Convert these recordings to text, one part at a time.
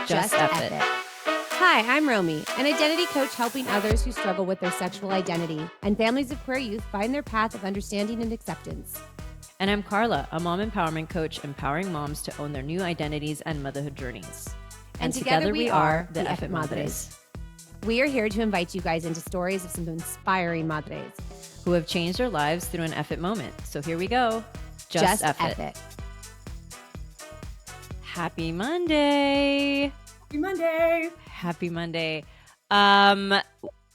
Just F it. Hi, I'm Romy, an identity coach helping others who struggle with their sexual identity and families of queer youth find their path of understanding and acceptance. And I'm Carla, a mom empowerment coach empowering moms to own their new identities and motherhood journeys. And together we are the Effing Madres. We are here to invite you guys into stories of some inspiring madres who have changed their lives through an F it moment. So here we go. Just F it. Happy Monday. Happy Monday. Happy Monday.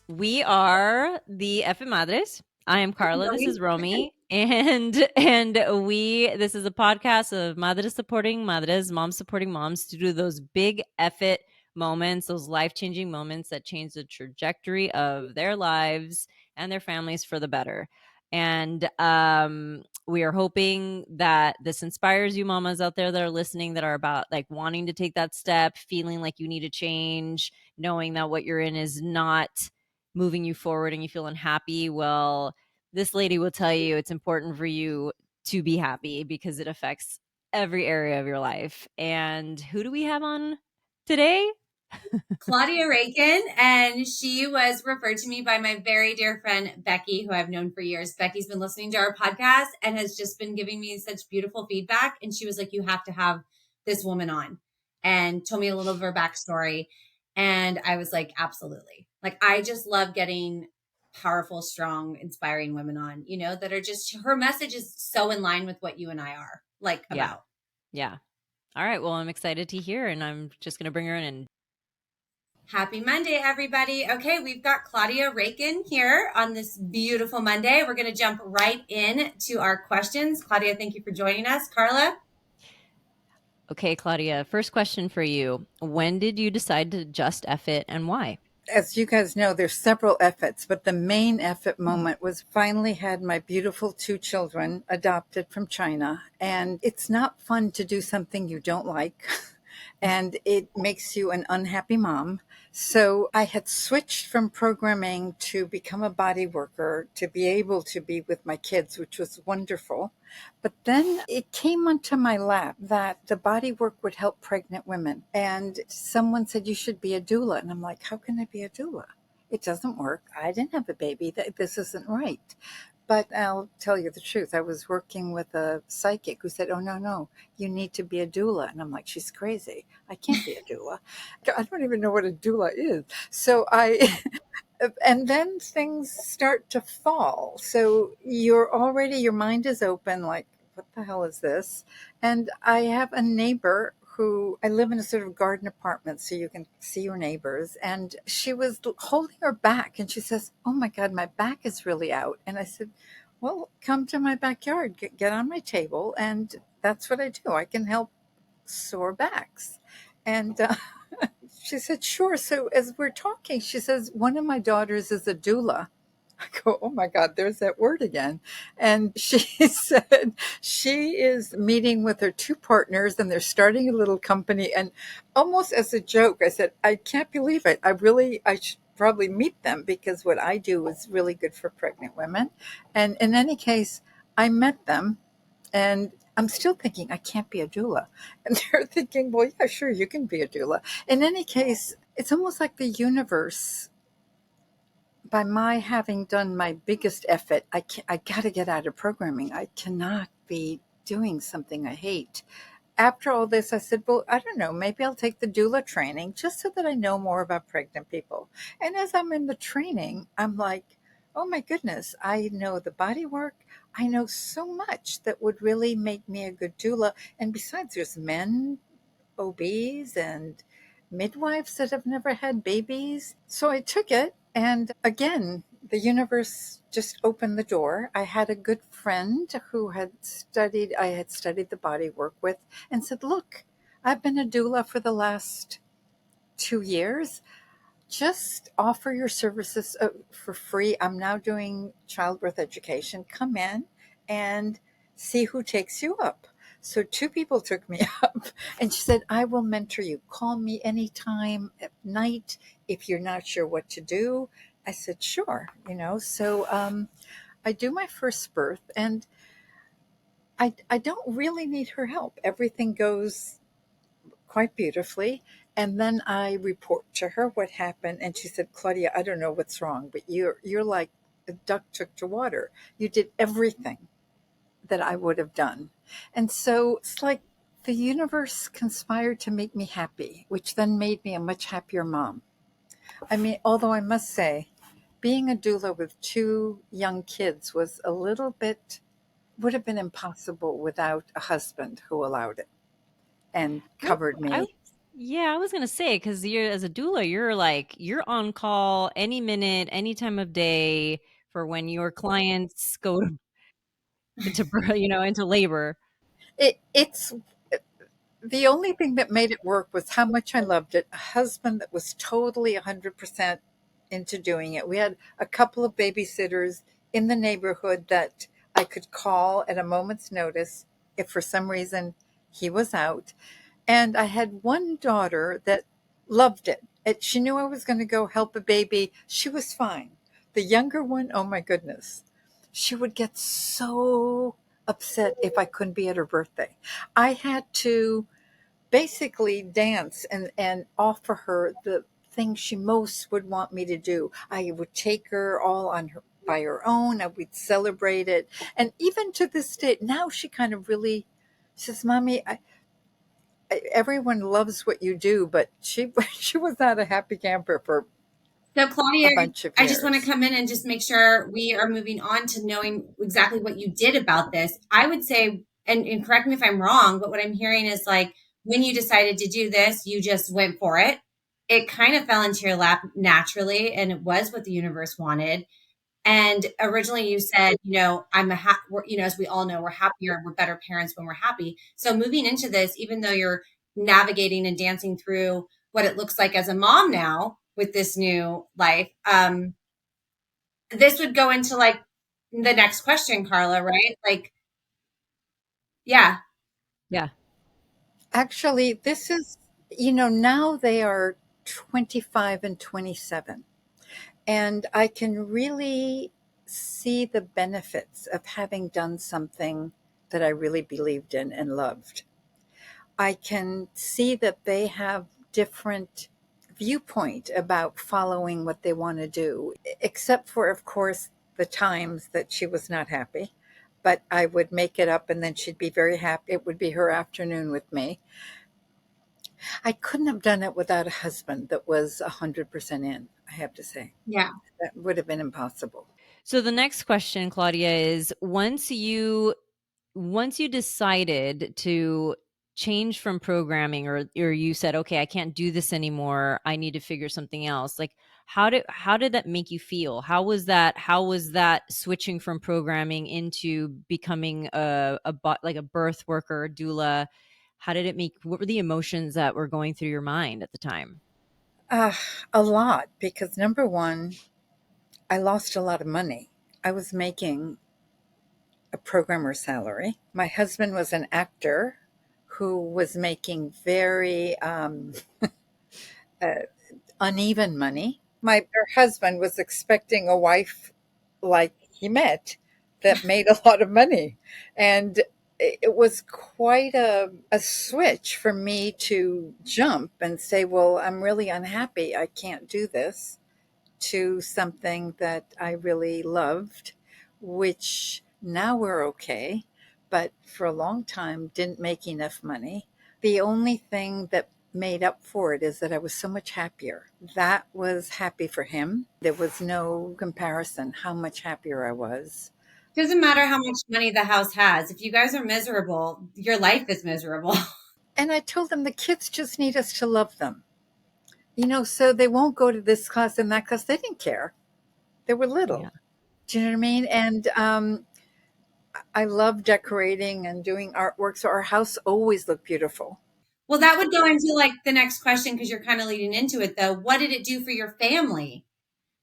We are the Effing Madres. I am Carla. This is Romy. And this is a podcast of madres supporting madres, moms supporting moms to do those big F it moments, those life-changing moments that change the trajectory of their lives and their families for the better. And we are hoping that this inspires you mamas out there that are listening, that are about like wanting to take that step, feeling like you need to change, knowing that what you're in is not moving you forward and you feel unhappy. Well, this lady will tell you it's important for you to be happy because it affects every area of your life. And who do we have on today? Claudia Rakin, and she was referred to me by my very dear friend Becky, who I've known for years. Becky's been listening to our podcast and has just been giving me such beautiful feedback. And she was like, you have to have this woman on, and told me a little of her backstory. And I was like, absolutely. Like, I just love getting powerful, strong, inspiring women on, you know, that are just, her message is so in line with what you and I are like about. Yeah. All right. Well, I'm excited to hear, and I'm just going to bring her in and Happy Monday, everybody. Okay, we've got Claudia Rakin here on this beautiful Monday. We're going to jump right in to our questions. Claudia, thank you for joining us. Carla? Okay, Claudia, first question for you. When did you decide to just F it and why? As you guys know, there's several efforts, but the main effort moment was finally had my beautiful 2 children adopted from China. And it's not fun to do something you don't like. And it makes you an unhappy mom. So I had switched from programming to become a body worker to be able to be with my kids, which was wonderful. But then it came onto my lap that the body work would help pregnant women. And someone said, you should be a doula. And I'm like, how can I be a doula? It doesn't work. I didn't have a baby. This isn't right. But I'll tell you the truth. I was working with a psychic who said, oh, no, you need to be a doula. And I'm like, she's crazy. I can't be a doula. I don't even know what a doula is. So and then things start to fall. So your mind is open, like, what the hell is this? And I have a neighbor who, I live in a sort of garden apartment, so you can see your neighbors. And she was holding her back and she says, oh my God, my back is really out. And I said, well, come to my backyard, get on my table. And that's what I do. I can help sore backs. And she said, sure. So as we're talking, she says, one of my daughters is a doula. I go, oh my God, there's that word again. And she said she is meeting with her 2 partners and they're starting a little company. And almost as a joke, I said, I can't believe it. I should probably meet them because what I do is really good for pregnant women. And in any case, I met them and I'm still thinking, I can't be a doula. And they're thinking, well, yeah, sure, you can be a doula. In any case, it's almost like the universe, by my having done my biggest effort, I got to get out of programming. I cannot be doing something I hate. After all this, I said, well, I don't know, maybe I'll take the doula training just so that I know more about pregnant people. And as I'm in the training, I'm like, oh my goodness, I know the body work. I know so much that would really make me a good doula. And besides, there's men, OBs, and midwives that have never had babies. So I took it. And again, the universe just opened the door. I had a good friend who I had studied the body work with, and said, look, I've been a doula for the last 2 years. Just offer your services for free. I'm now doing childbirth education. Come in and see who takes you up. So 2 people took me up, and she said, I will mentor you. Call me anytime at night if you're not sure what to do. I said, sure. So I do my first birth, and I don't really need her help. Everything goes quite beautifully. And then I report to her what happened, and she said, "Claudia, I don't know what's wrong, but you're like a duck took to water. You did everything that I would have done." And so it's like the universe conspired to make me happy, which then made me a much happier mom. I mean, although I must say, being a doula with two young kids was a little bit, would have been impossible without a husband who allowed it and Well, covered I me. yeah, I was gonna say because you're as a doula, you're like you're on call any minute, any time of day for when your clients go into into labor. It's the only thing that made it work was how much I loved it. A husband that was totally 100% into doing it. We had a couple of babysitters in the neighborhood that I could call at a moment's notice if for some reason he was out. And I had one daughter that loved it. She knew I was going to go help a baby. She was fine. The younger one, oh my goodness, she would get so upset if I couldn't be at her birthday. I had to basically dance and offer her the thing she most would want me to do. I would take her all on her by her own. I would celebrate it. And even to this day, now she kind of really says, "Mommy, everyone loves what you do," but she she was not a happy camper for So, a Claudia, bunch of I just want to years. come in and just make sure we are moving on to knowing exactly what you did about this. I would say, and correct me if I'm wrong, but what I'm hearing is like when you decided to do this, you just went for it. It kind of fell into your lap naturally, and it was what the universe wanted. And originally you said, as we all know, we're happier, we're better parents when we're happy. So moving into this, even though you're navigating and dancing through what it looks like as a mom now with this new life, this would go into like the next question, Carla, right? Like, yeah, Yeah. Actually, this is, now they are 25 and 27. And I can really see the benefits of having done something that I really believed in and loved. I can see that they have different viewpoint about following what they want to do, except for, of course, the times that she was not happy. But I would make it up and then she'd be very happy. It would be her afternoon with me. I couldn't have done it without a husband that was 100% in, I have to say. yeah. That would have been impossible. So the next question, Claudia, is once you decided to change from programming or you said, okay, I can't do this anymore, I need to figure something else, like how did that make you feel? How was that switching from programming into becoming like a birth worker, doula? How did it make, what were the emotions that were going through your mind at the time? Uh, a lot, because number one, I lost a lot of money. I was making a programmer salary. My husband was an actor who was making very uh, uneven money. My husband was expecting a wife like he met that made a lot of money. And it was quite a switch for me to jump and say, well, I'm really unhappy. I can't do this, to something that I really loved, which now we're okay, but for a long time didn't make enough money. The only thing that made up for it is that I was so much happier. That was happy for him. There was no comparison how much happier I was. Doesn't matter how much money the house has. If you guys are miserable, your life is miserable. And I told them the kids just need us to love them. So they won't go to this class and that class. They didn't care. They were Yeah. little. Do you know what I mean? And I love decorating and doing artwork, so our house always looked beautiful. Well, that would go into like the next question because you're kind of leading into it though. What did it do for your family?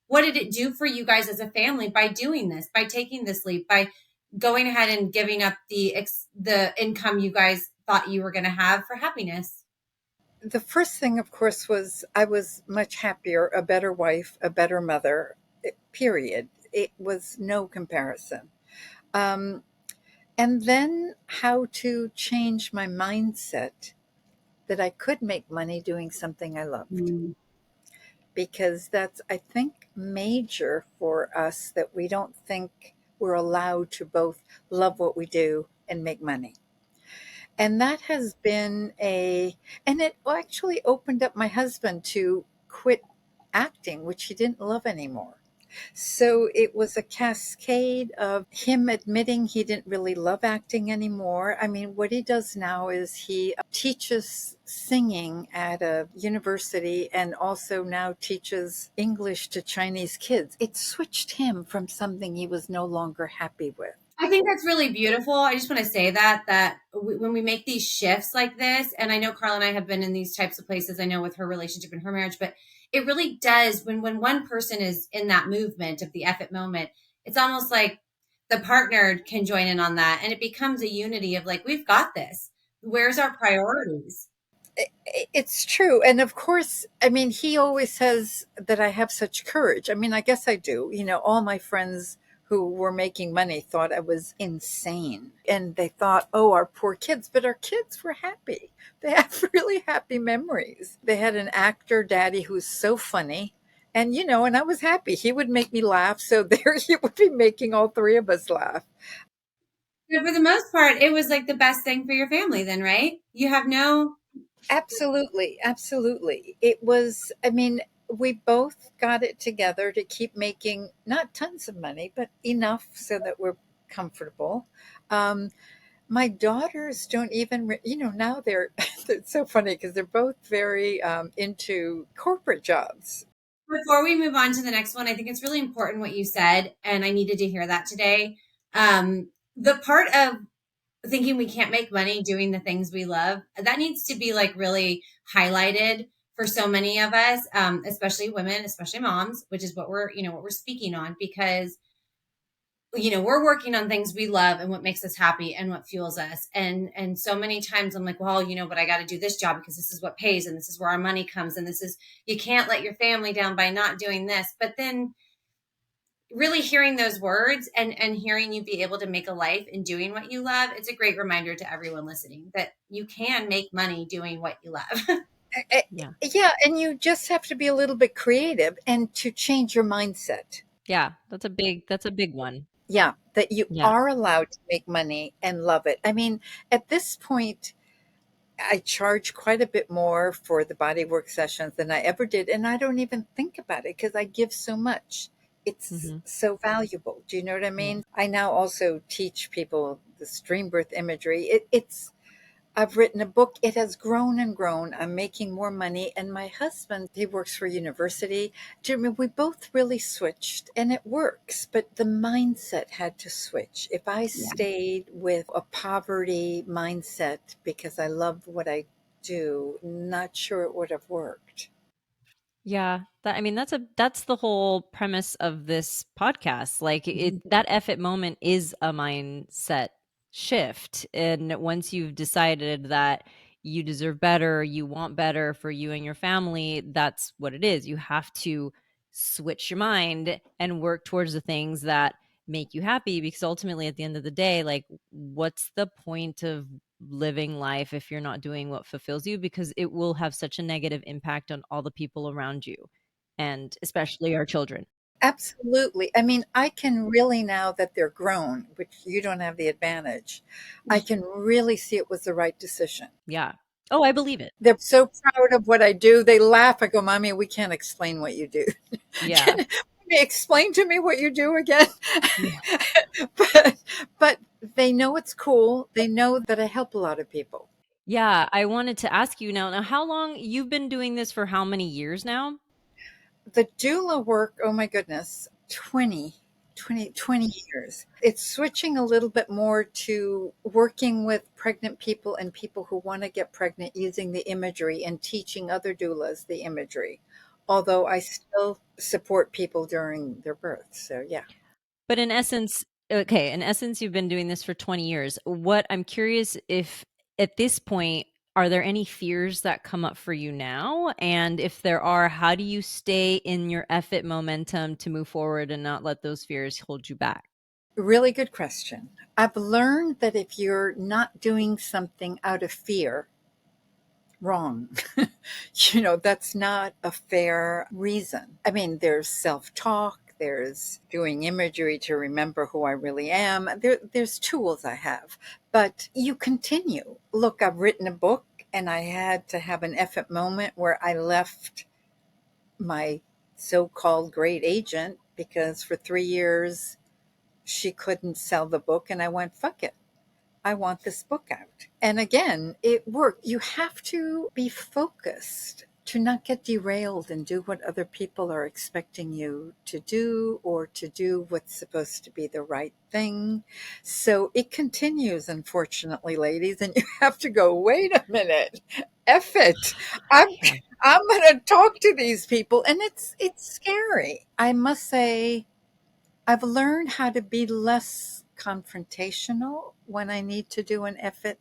What did it do for you guys as a family by doing this, by taking this leap, by going ahead and giving up the income you guys thought you were going to have for happiness? The first thing, of course, was I was much happier, a better wife, a better mother, period. It was no comparison. Um, and then how to change my mindset that I could make money doing something I loved. Mm. Because that's, I think, major for us, that we don't think we're allowed to both love what we do and make money. And that has been and it actually opened up my husband to quit acting, which he didn't love anymore. So it was a cascade of him admitting he didn't really love acting anymore. I mean, what he does now is he teaches singing at a university and also now teaches English to Chinese kids. It switched him from something he was no longer happy with. I think that's really beautiful. I just want to say when we make these shifts like this, and I know Carla and I have been in these types of places, I know with her relationship and her marriage, but it really does, when one person is in that movement of the effort moment, it's almost like the partner can join in on that, and it becomes a unity of like, we've got this. Where's our priorities? It's true. And of course, I mean, he always says that I have such courage. I mean, I guess I do. You know, all my friends who were making money thought I was insane. And they thought, oh, our poor kids. But our kids were happy. They have really happy memories. They had an actor daddy who's so funny. And, you know, and I was happy. He would make me laugh. So there he would be making all three of us laugh. But for the most part, it was like the best thing for your family then, right? You have no. Absolutely, absolutely. It was, I mean, we both got it together to keep making not tons of money, but enough so that we're comfortable. Um, my daughters don't even, now they're, it's so funny because they're both very into corporate jobs. Before we move on to the next one, I think it's really important what you said, and I needed to hear that today. The part of thinking we can't make money doing the things we love, that needs to be like really highlighted for so many of us, especially women, especially moms, which is what we're speaking on, because we're working on things we love and what makes us happy and what fuels us. And so many times I'm like, well, but I got to do this job because this is what pays and this is where our money comes. And you can't let your family down by not doing this. But then really hearing those words and hearing you be able to make a life in doing what you love, it's a great reminder to everyone listening that you can make money doing what you love. Yeah. Yeah. And you just have to be a little bit creative and to change your mindset. Yeah. That's a big one. Yeah, that you Yeah. are allowed to make money and love it. I mean, at this point, I charge quite a bit more for the bodywork sessions than I ever did. And I don't even think about it because I give so much. It's Mhm. so valuable. Do you know what I Yeah. mean? I now also teach people the stream birth imagery. I've written a book. It has grown and grown. I'm making more money. And my husband, he works for a university. Do you remember, we both really switched and it works, but the mindset had to switch. If I stayed with a poverty mindset because I love what I do, not sure it would have worked. Yeah, that's the whole premise of this podcast. Like that effort moment is a mindset shift. And once you've decided that you deserve better, you want better for you and your family, that's what it is. You have to switch your mind and work towards the things that make you happy, because ultimately at the end of the day, like, what's the point of living life if you're not doing what fulfills you? Because it will have such a negative impact on all the people around you, and especially our children. Absolutely. I mean, I can really, now that they're grown, which you don't have the advantage, I can really see it was the right decision. Yeah. Oh, I believe it. They're so proud of what I do. They laugh. I go, Mommy, we can't explain what you do. Yeah. Can you explain to me what you do again? Yeah. but, but they know it's cool. They know that I help a lot of people. Yeah, I wanted to ask you now, how long you've been doing this for, how many years now? The doula work, oh my goodness, 20 years. It's switching a little bit more to working with pregnant people and people who want to get pregnant using the imagery and teaching other doulas the imagery. Although I still support people during their birth. So, yeah. But in essence, okay, in essence, you've been doing this for 20 years. What I'm curious, if at this point, are there any fears that come up for you now? And if there are, how do you stay in your effort momentum to move forward and not let those fears hold you back? Really good question. I've learned that if you're not doing something out of fear, wrong. That's not a fair reason. I mean, there's self talk, there's doing imagery to remember who I really am. There's tools I have, but you continue. Look, I've written a book and I had to have an effort moment where I left my so called great agent because for 3 years she couldn't sell the book. And I went, fuck it. I want this book out. And again, it worked. You have to be focused to not get derailed and do what other people are expecting you to do or to do what's supposed to be the right thing. So it continues, unfortunately, ladies, and you have to go, wait a minute, F it. I'm I'm gonna talk to these people and it's scary. I must say I've learned how to be less confrontational when I need to do an effort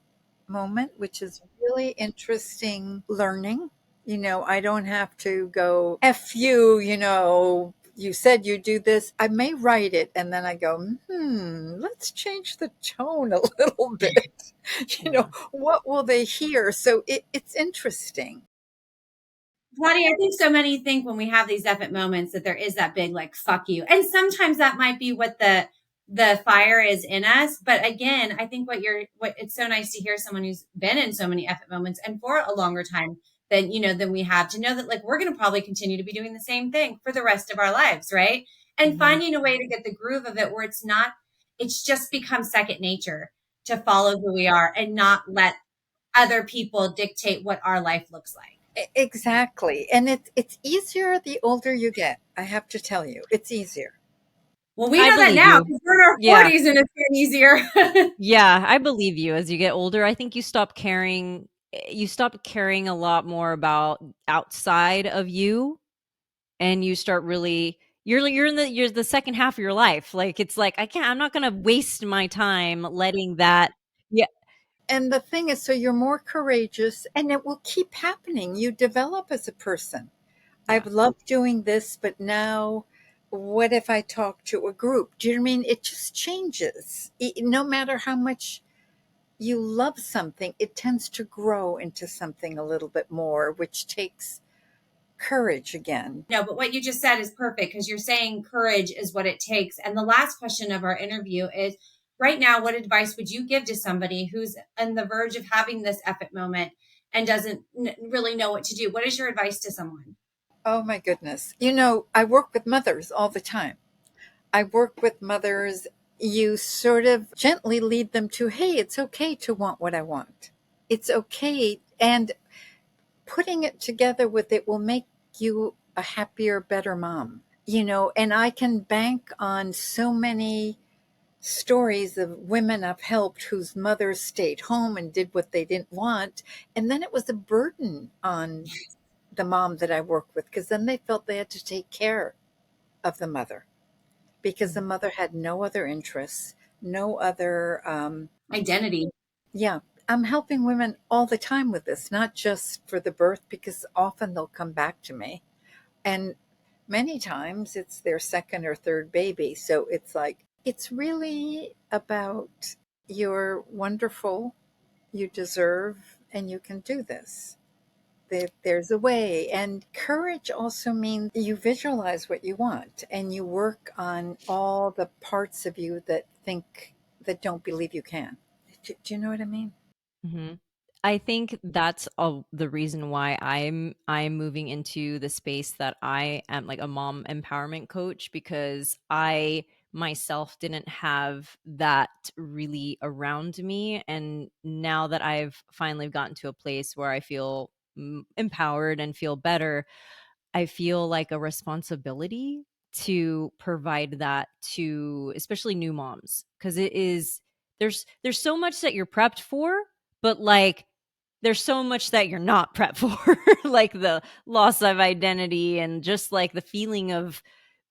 moment, which is really interesting learning. I don't have to go, F you, you said you do this. I may write it and then I go, let's change the tone a little bit. Yeah. What will they hear? So it's interesting. Claudia, I think so many think when we have these epic moments that there is that big like fuck you. And sometimes that might be what the fire is in us. But again, I think what it's so nice to hear someone who's been in so many epic moments and for a longer time than we have, to know that like we're gonna probably continue to be doing the same thing for the rest of our lives, right? And Mhm. finding a way to get the groove of it where it's just become second nature to follow who we are and not let other people dictate what our life looks like. Exactly. And it's easier the older you get. I have to tell you, it's easier. Well, we I know that believe now you. because we're in our Yeah. 40s and it's been easier. Yeah, I believe you. As you get older, I think you stop caring a lot more about outside of you, and you start really you're the second half of your life. Like it's like I'm not going to waste my time letting that. Yeah. And the thing is, so you're more courageous and it will keep happening. You develop as a person. I've Yeah. loved doing this, but now what if I talk to a group? Do you know what I mean? It just changes. No matter how much you love something, it tends to grow into something a little bit more, which takes courage again. No, but what you just said is perfect because you're saying courage is what it takes. And the last question of our interview is, right now, what advice would you give to somebody who's on the verge of having this epic moment and doesn't really know what to do? What is your advice to someone? Oh my goodness. I work with mothers all the time. I work with mothers. You sort of gently lead them to, hey, it's okay to want what I want. It's okay. And putting it together with it will make you a happier, better mom. And I can bank on so many stories of women I've helped whose mothers stayed home and did what they didn't want. And then it was a burden on the mom that I work with because then they felt they had to take care of the mother because the mother had no other interests, no other, Identity. yeah. I'm helping women all the time with this, not just for the birth, because often they'll come back to me. And many times it's their second or third baby. So it's like, it's really about you're wonderful, you deserve, and you can do this. There's a way. And courage also means you visualize what you want and you work on all the parts of you that don't believe you can. Do you know what I mean? Mhm. I think that's the reason why I'm moving into the space that I am like a mom empowerment coach, because I myself didn't have that really around me, and now that I've finally gotten to a place where I feel empowered and feel better, I feel like a responsibility to provide that to especially new moms, because it is there's so much that you're prepped for, but like there's so much that you're not prepped for, like the loss of identity and just like the feeling of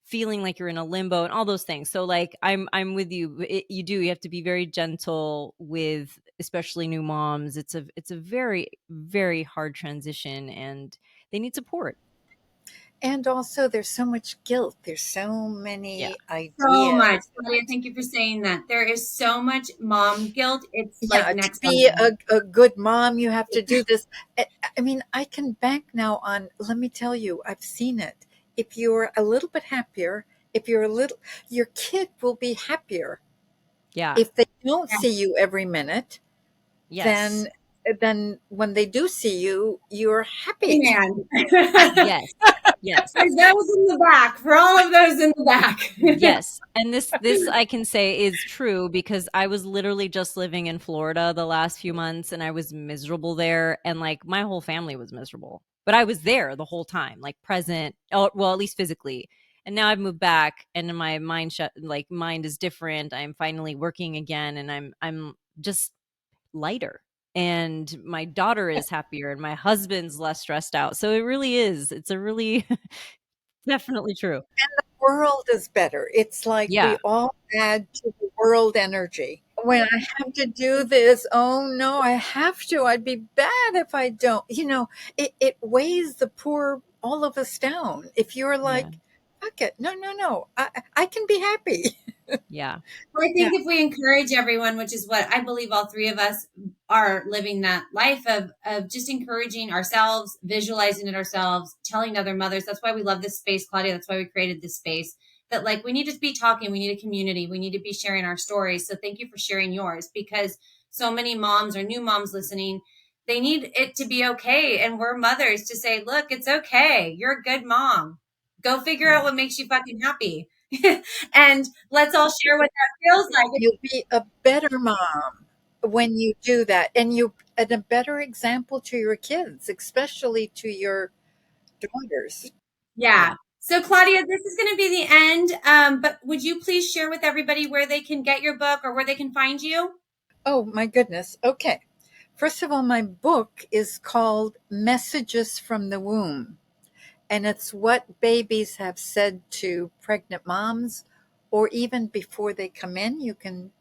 feeling like you're in a limbo and all those things. So like I'm with you. You have to be very gentle with especially new moms. It's a very very hard transition and they need support. And also, there's so much guilt. There's so many ideas. So much. Claudia, thank you for saying that. There is so much mom guilt. It's like Yeah, to next be level. a good mom, you have to do this. I mean, I can bank now on, let me tell you, I've seen it. If you're a little bit happier, if you're a little, your kid will be happier. Yeah. If they don't see you every minute, Yes. then when they do see you, you're happy. Man. Yes. Yes. There's those in the back. For all of those in the back. Yes. And this I can say is true because I was literally just living in Florida the last few months and I was miserable there and like my whole family was miserable. But I was there the whole time, like present, well, at least physically. And now I've moved back and my mind is different. I'm finally working again and I'm just lighter. And my daughter is happier and my husband's less stressed out. So it really is. It's a really definitely true. World is better. It's like Yeah. we all add to the world energy. When I have to do this, oh no, I have to. I'd be bad if I don't. It weighs the poor, all of us down. If you're like, Yeah. fuck it, no, I can be happy. Yeah. Well, I think if we encourage everyone, which is what I believe all three of us are living that life of just encouraging ourselves, visualizing it ourselves, telling other mothers. That's why we love this space, Claudia. That's why we created this space. That like we need to be talking, we need a community, we need to be sharing our stories. So thank you for sharing yours because so many moms or new moms listening, they need it to be okay. And we're mothers to say, look, it's okay. You're a good mom. Go figure out what makes you fucking happy. And let's all share what that feels like. You'll be a better mom when you do that. And a better example to your kids, especially to your daughters. Yeah. So Claudia, this is going to be the end. But would you please share with everybody where they can get your book or where they can find you? Oh my goodness. Okay. First of all, my book is called Messages from the Womb. And it's what babies have said to pregnant moms, or even before they come in. You can,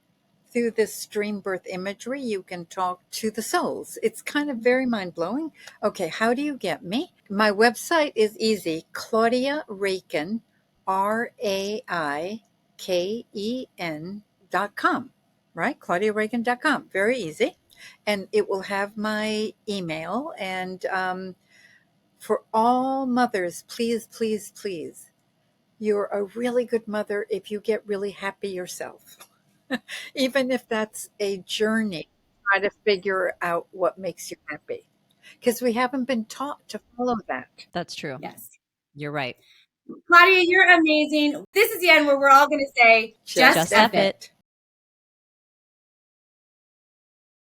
through this dream birth imagery, you can talk to the souls. It's kind of very mind blowing. Okay, how do you get me? My website is easy, Claudia Raiken, RAIKEN.com, right? ClaudiaRaiken.com. Very easy. And it will have my email. And for all mothers, please, please, please, you're a really good mother if you get really happy yourself. Even if that's a journey, try to figure out what makes you happy. Because we haven't been taught to follow that. That's true. Yes. You're right. Claudia, you're amazing. This is the end where we're all going to say, just F it.